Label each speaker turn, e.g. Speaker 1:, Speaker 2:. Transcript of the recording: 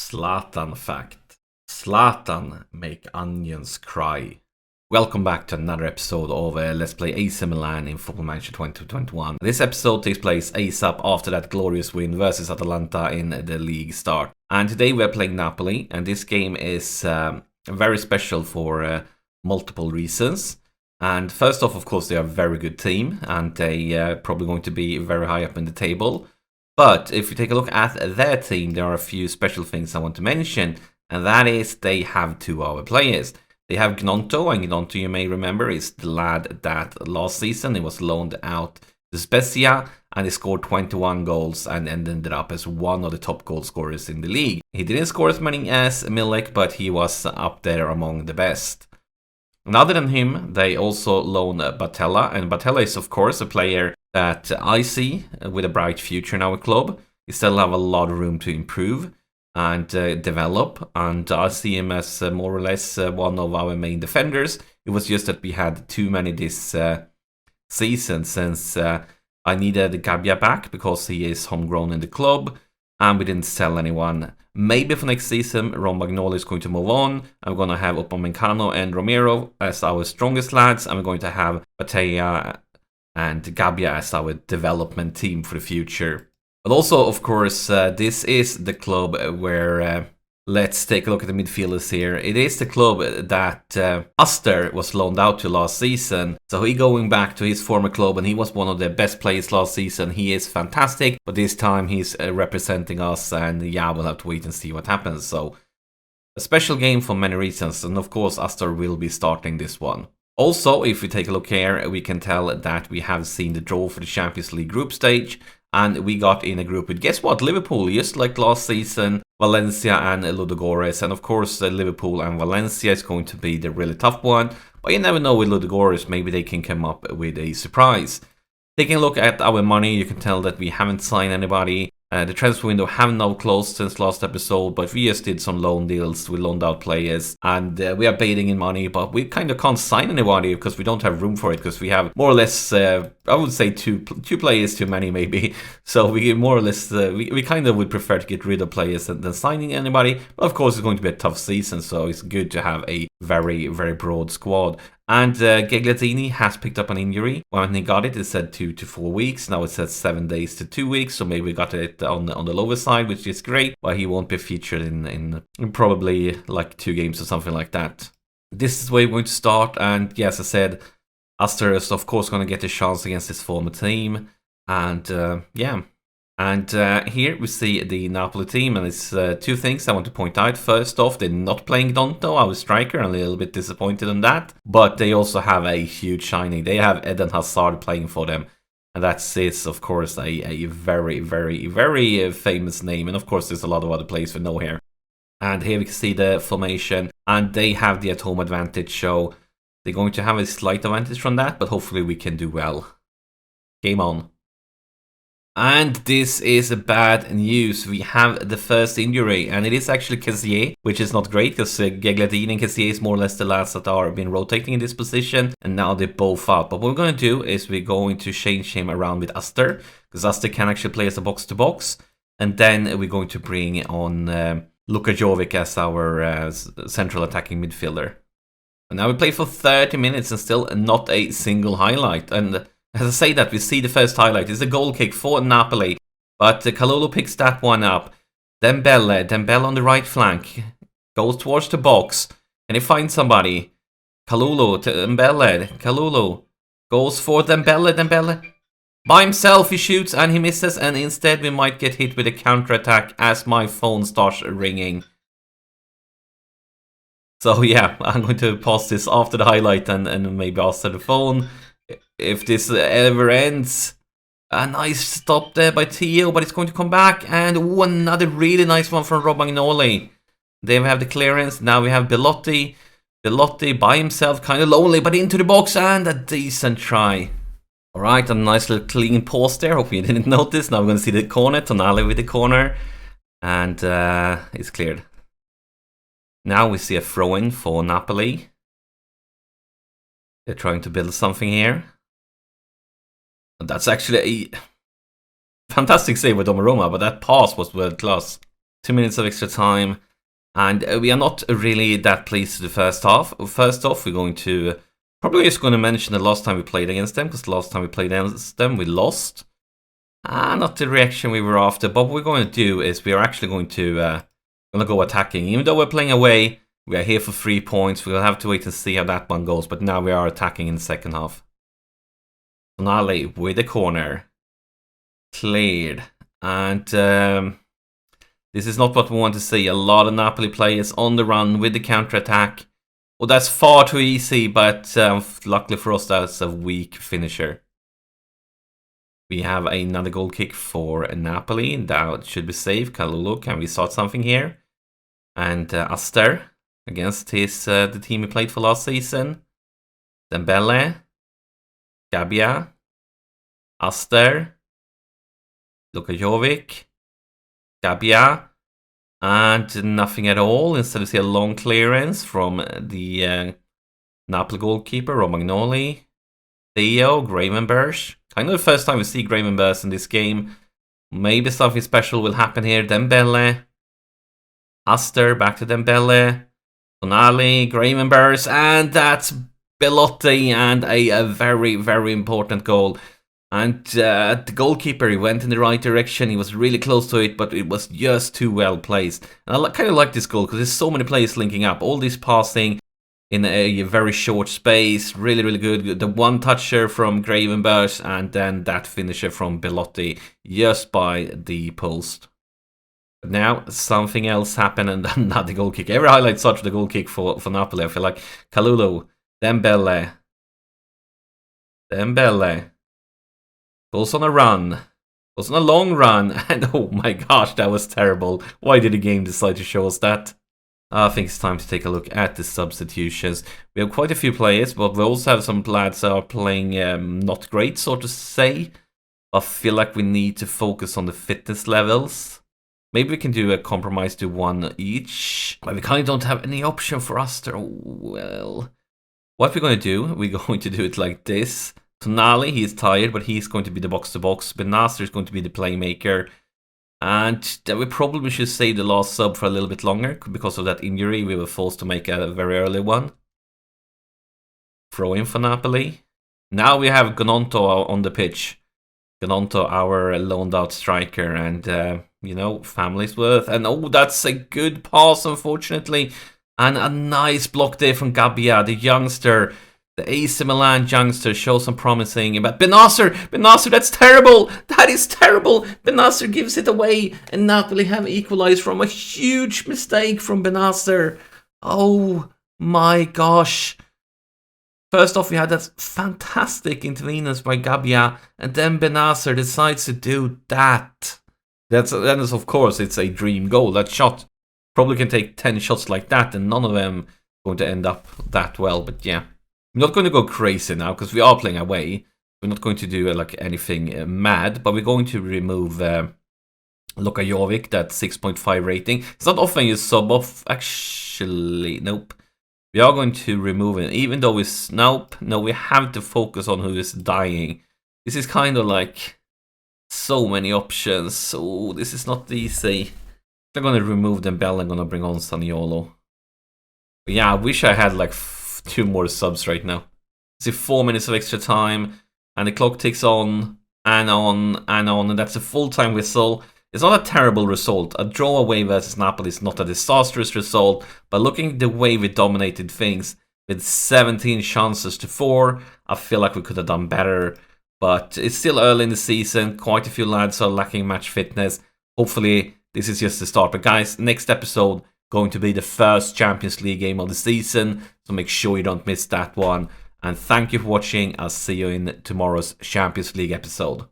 Speaker 1: Zlatan fact. Zlatan make onions cry. Welcome back to another episode of Let's Play AC Milan in Football Manager 2021. This episode takes place ASAP after that glorious win versus Atalanta in the league start. And today we're playing Napoli, and this game is very special for multiple reasons. And first off, of course, they are a very good team, and they are probably going to be very high up in the table. But if you take a look at their team, there are a few special things I want to mention, and that is they have two of our players. They have Gnonto, and Gnonto, you may remember, is the lad that last season he was loaned out to Spezia, and he scored 21 goals and ended up as one of the top goal scorers in the league. He didn't score as many as Milek, but he was up there among the best. And other than him, they also loan Batella, and Batella is of course a player that I see with a bright future in our club. He still have a lot of room to improve and develop, and I see him as more or less one of our main defenders. It was just that we had too many this season, since I needed Gabbia back because he is homegrown in the club, and we didn't sell anyone. Maybe for next season, Romagnoli is going to move on. I'm going to have Upamecano and Romero as our strongest lads. I'm going to have Batea and Gabbia as our development team for the future. But also, of course, this is the club where, let's take a look at the midfielders here. It is the club that Aster was loaned out to last season. So he going back to his former club, and he was one of the best players last season. He is fantastic, but this time he's representing us, and yeah, we'll have to wait and see what happens. So a special game for many reasons, and of course Aster will be starting this one. Also, if we take a look here, we can tell that we have seen the draw for the Champions League group stage, and we got in a group with, guess what, Liverpool, just like last season, Valencia and Ludogorets. And of course, Liverpool and Valencia is going to be the really tough one, but you never know with Ludogorets, maybe they can come up with a surprise. Taking a look at our money, you can tell that we haven't signed anybody. The transfer window haven't now closed since last episode, but we just did some loan deals. We loaned out players, and we are bathing in money, but we kind of can't sign anybody because we don't have room for it, because we have more or less, I would say two players too many maybe. So we more or less, we kind of would prefer to get rid of players than signing anybody. But of course, it's going to be a tough season, so it's good to have a very, very broad squad. And Gagliardini has picked up an injury. When he got it said 2 to 4 weeks. Now it says 7 days to 2 weeks. So maybe we got it on the lower side, which is great. But he won't be featured in probably like 2 games or something like that. This is where we're going to start. And yes, I said, Aster is of course going to get a chance against his former team. And yeah. And here we see the Napoli team, and it's 2 things I want to point out. First off, they're not playing Gnonto, our striker. I'm a little bit disappointed in that. But they also have a huge signing. They have Eden Hazard playing for them. And that's of course, a very, very, very famous name. And of course, there's a lot of other players we know here. And here we can see the formation. And they have the at-home advantage, so they're going to have a slight advantage from that. But hopefully we can do well. Game on. And this is bad news. We have the first injury, and it is actually Kessié, which is not great because Gagliardini and Kessié is more or less the lads that are been rotating in this position, and now they're both out. But what we're going to do is we're going to change him around with Aster, because Aster can actually play as a box-to-box, and then we're going to bring on Luka Jovic as our central attacking midfielder. And now we play for 30 minutes and still not a single highlight. And as I say that, we see the first highlight. It's a goal kick for Napoli, but Kalulu picks that one up. Dembele on the right flank, goes towards the box, and he finds somebody. Kalulu goes for Dembele. By himself, he shoots and he misses, and instead we might get hit with a counter-attack as my phone starts ringing. So yeah, I'm going to pause this after the highlight and maybe after the phone. If this ever ends. A nice stop there by Theo, but it's going to come back. And another really nice one from Romagnoli. There we have the clearance. Now we have Belotti. Belotti by himself, kind of lonely, but into the box, and a decent try. Alright, a nice little clean pause there. Hope you didn't notice. Now we're going to see the corner. Tonali with the corner. And it's cleared. Now we see a throw-in for Napoli. They're trying to build something here. And that's actually a fantastic save with Donnarumma, but that pass was world class. 2 minutes of extra time. And we are not really that pleased with the first half. First off, we're going to probably just going to mention the last time we played against them, because the last time we played against them, we lost. Not the reaction we were after. But what we're going to do is we are actually going to go attacking. Even though we're playing away, we are here for 3 points. We'll have to wait and see how that one goes. But now we are attacking in the second half. Tonali with the corner. Cleared. And this is not what we want to see. A lot of Napoli players on the run with the counter-attack. Well, that's far too easy, but luckily for us, that's a weak finisher. We have another goal kick for Napoli. That should be safe. Kalulu, can we start something here? And Aster against the team he played for last season. Dembele. Gabbia. Aster. Luka Jovic. Gabbia. And nothing at all. Instead, we see a long clearance from the Napoli goalkeeper, Romagnoli. Theo, Gravenberch. Kind of the first time we see Gravenberch in this game. Maybe something special will happen here. Dembele. Aster, back to Dembele. Tonali, Gravenberch. And that's Belotti, and a very, very important goal. And the goalkeeper, he went in the right direction. He was really close to it, but it was just too well placed. And I kind of like this goal because there's so many players linking up. All this passing in a very short space. Really, really good. The one-toucher from Gravenberch and then that finisher from Belotti just by the post. But now something else happened and another goal kick. Every highlight starts with a goal kick for Napoli. I feel like Kalulu, Dembele. Goes on a run. Goes on a long run. And oh my gosh, that was terrible. Why did the game decide to show us that? I think it's time to take a look at the substitutions. We have quite a few players, but we also have some lads that are playing not great, so to say. I feel like we need to focus on the fitness levels. Maybe we can do a compromise to one each. But we kind of don't have any option for us to... Well... What we're going to do, we're going to do it like this. Tonali, he is tired, but he's going to be the box-to-box. Benasser is going to be the playmaker. And then we probably should save the last sub for a little bit longer. Because of that injury, we were forced to make a very early one. Throw in for Napoli. Now we have Gnonto on the pitch. Gnonto, our loaned-out striker. And, you know, family's worth. And, oh, that's a good pass, unfortunately. And a nice block there from Gabbia, the youngster. The AC Milan youngster shows some promising. But Benasser, that's terrible. That is terrible. Benasser gives it away. And Napoli have equalized from a huge mistake from Benasser. Oh my gosh. First off, we had that fantastic intervenence by Gabbia. And then Benasser decides to do that. That is, of course, it's a dream goal. That shot probably can take 10 shots like that. And none of them going to end up that well. But yeah. I'm not going to go crazy now because we are playing away. We're not going to do like anything mad, but we're going to remove Luka Jovic, that 6.5 rating. It's not often you sub off, actually. Nope. We are going to remove it, even though it's... Nope. No, we have to focus on who is dying. This is kind of like so many options. So this is not easy. I'm going to remove Dembele. I'm going to bring on Zaniolo. But yeah, I wish I had like 2 more subs right now. See, 4 minutes of extra time, and the clock ticks on and on and on, and that's a full-time whistle. It's not a terrible result. A draw away versus Napoli is not a disastrous result, but looking at the way we dominated things with 17 chances to 4, I feel like we could have done better. But it's still early in the season. Quite a few lads are lacking match fitness. Hopefully, this is just the start. But guys, next episode going to be the first Champions League game of the season, so make sure you don't miss that one. And thank you for watching. I'll see you in tomorrow's Champions League episode.